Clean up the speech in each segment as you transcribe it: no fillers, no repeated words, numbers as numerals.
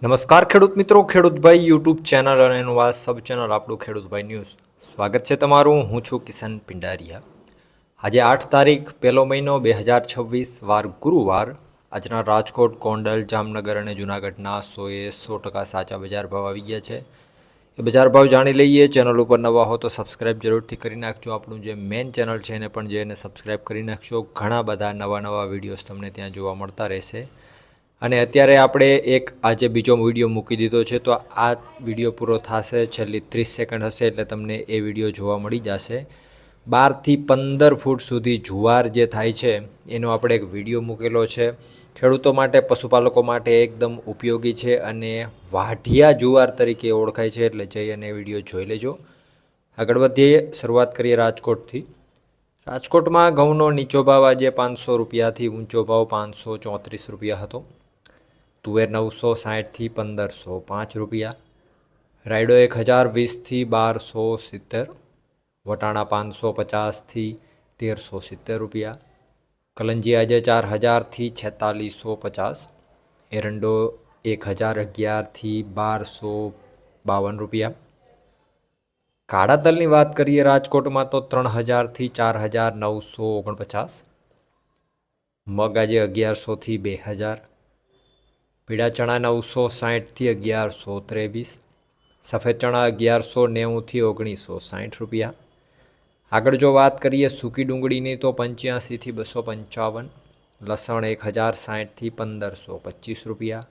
નમસ્કાર ખેડૂત મિત્રો, ખેડૂતભાઈ યુટ્યુબ ચેનલ અને એનું આ સબ ચેનલ આપણું ખેડૂતભાઈ ન્યૂઝ. સ્વાગત છે તમારું. હું છું કિશન પિંડારિયા. આજે 8 તારીખ 1લો મહિનો 2026 વાર ગુરુવાર. આજના રાજકોટ, ગોંડલ, જામનગર અને જૂનાગઢના 100% સાચા બજાર ભાવ આવી ગયા છે. એ બજાર ભાવ જાણી લઈએ. ચેનલ ઉપર નવા હો તો સબસ્ક્રાઈબ જરૂરથી કરી નાખજો. આપણું જે મેઇન ચેનલ છે એને પણ જઈને સબસ્ક્રાઈબ કરી નાખજો. ઘણા બધા નવા વિડીયોઝ તમને ત્યાં જોવા મળતા રહેશે. અને અત્યારે આપણે આજે બીજો વિડીયો મૂકી દીધો છે, તો આ વિડીયો પૂરો થશે, છેલ્લી 30 સેકન્ડ હશે એટલે તમને એ વિડીયો જોવા મળી જશે. 12થી 15 ફૂટ સુધી જુવાર જે થાય છે એનો આપણે એક વિડીયો મૂકેલો છે. ખેડૂતો માટે, પશુપાલકો માટે એકદમ ઉપયોગી છે અને વાઢિયા જુવાર તરીકે ઓળખાય છે, એટલે જઈ અને વિડીયો જોઈ લેજો. આગળ વધીએ. શરૂઆત કરીએ રાજકોટથી. રાજકોટમાં ઘઉંનો નીચો ભાવ આજે 500 રૂપિયાથી ઊંચો ભાવ 534 રૂપિયા હતો. તુવેર 960થી 1505 રૂપિયા. રાયડો 1020થી 1270. વટાણા 550થી 1370 રૂપિયા. કલંજી આજે 4000થી 4650. એરંડો 1011થી 1252 રૂપિયા. કાળા તલની વાત કરીએ રાજકોટમાં તો 3000થી 4949. મગ આજે 1100થી 2000. પીળા ચણા 960થી 1123. સફેદ ચણા 1190થી 1960 રૂપિયા. આગળ જો વાત કરીએ સૂકી ડુંગળીની તો 85થી 255. લસણ 1060થી 1525 રૂપિયા.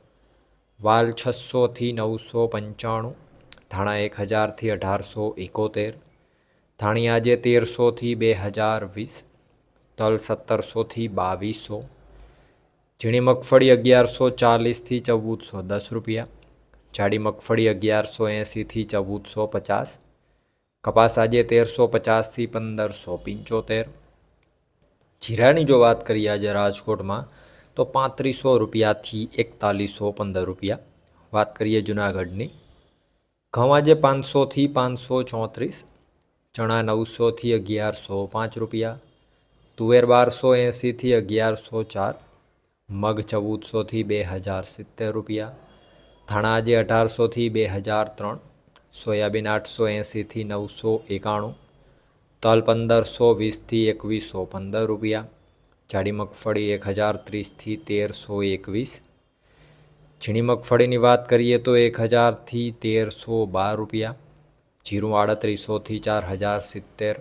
વાલ 600થી 995. ધાણા 1000થી 1871. ધાણી આજે 1300થી 2020. તલ 1700થી 2200. ઝીણી મગફળી 1140થી 1410 રૂપિયા. જાડી મગફળી 1180થી 1450. કપાસ આજે 1350થી 1575. જીરાની જો વાત કરીએ આજે રાજકોટમાં તો 3500 રૂપિયાથી 4115 રૂપિયા. વાત કરીએ જૂનાગઢની. ઘઉં આજે 500થી 534. ચણા 900થી 1105 રૂપિયા. તુવેર 1280થી 1104. મગ 1400થી 2070 રૂપિયા. ધાણા આજે 1800થી 2003. સોયાબીન 880થી 991. તલ 1520થી 2115 રૂપિયા. જાડી મગફળી 1030થી 1321. ઝીણી મગફળીની વાત કરીએ તો 1000થી 1312 રૂપિયા. જીરું 3800થી 4070.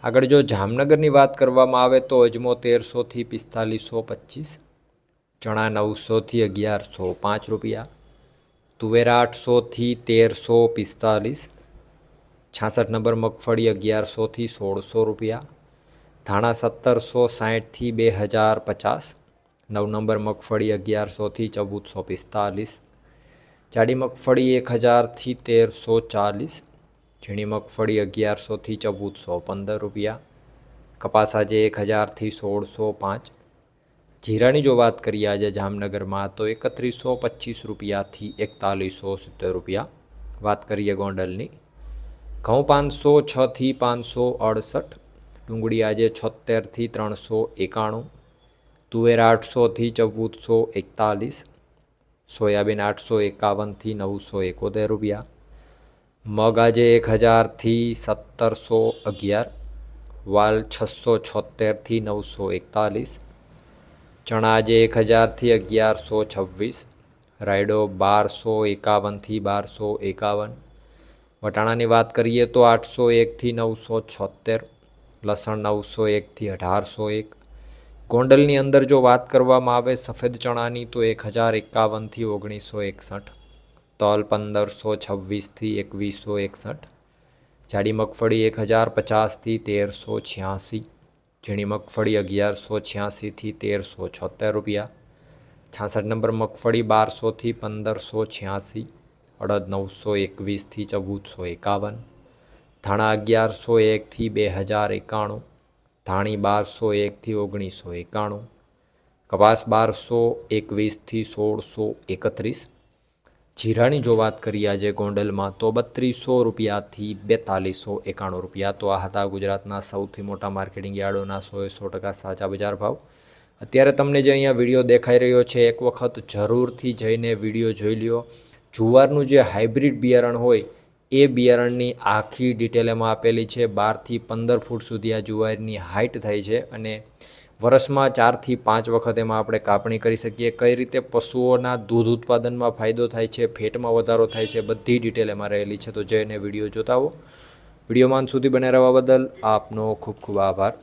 આગળ જો જામનગરની વાત કરવામાં આવે તો અજમો 1300થી 4525. ચણા 900થી 1105 રૂપિયા. તુવેરા 800થી 1345. 66 નંબર મગફળી 1100થી 1600 રૂપિયા. ધાણા 1760થી 2050. 9 નંબર મગફળી 1100થી 1445. જાડી મગફળી 1000થી 1340. ઝીણી મગફળી 1100થી 1415 રૂપિયા. કપાસ આજે 1000થી 1605. જીરાની જો વાત કરીએ આજે જામનગરમાં તો 3125 રૂપિયાથી 4170 રૂપિયા. વાત કરીએ ગોંડલની. ઘઉં 506થી 568. ડુંગળી આજે 76થી 391. તુવેર 800થી 1441. સોયાબીન 851થી 971 રૂપિયા. મગ આજે 1000થી 1711. વાલ 676થી 941. ચણા આજે 1000થી 1126. રાયડો 1251થી 1251. વટાણાની વાત કરીએ તો 801થી 976. લસણ 901થી 1801. ગોંડલની અંદર જો વાત કરવામાં આવે સફેદ ચણાની તો 1051થી 1961. તલ 1526થી 2161. જાડી મગફળી 1050થી 1386. ઝીણી મગફળી 1186થી 1376 રૂપિયા. 66 નંબર મગફળી 1200થી 1586. અડદ 921થી 1451. ધાણા 1101થી 2091. ધાણી 1201થી 1991. કપાસ 1221થી 1631. જીરાની જો વાત કરીએ આજે ગોંડલમાં તો 3200 રૂપિયાથી 4291 રૂપિયા. તો આ હતા ગુજરાતના સૌથી મોટા માર્કેટિંગ યાર્ડોના 100% સાચા બજાર ભાવ. અત્યારે તમને જે અહીંયા વિડીયો દેખાઈ રહ્યો છે એક વખત જરૂરથી જઈને વિડીયો જોઈ લ્યો. જુવારનું જે હાઇબ્રિડ બિયારણ હોય એ બિયારણની આખી ડિટેલ એમાં આપેલી છે. 12થી 15 ફૂટ સુધી આ જુવારની હાઇટ થાય છે અને વર્ષમાં 4થી 5 વખત એમાં આપણે કાપણી કરી શકીએ. કઈ રીતે પશુઓના દૂધ ઉત્પાદનમાં ફાયદો થાય છે, ફેટમાં વધારો થાય છે, બધી ડિટેલ એમાં રહેલી છે. તો જઈને વિડીયો જોતા હો. વિડીયોમાં અંત સુધી બને રહેવા બદલ આપનો ખૂબ ખૂબ આભાર.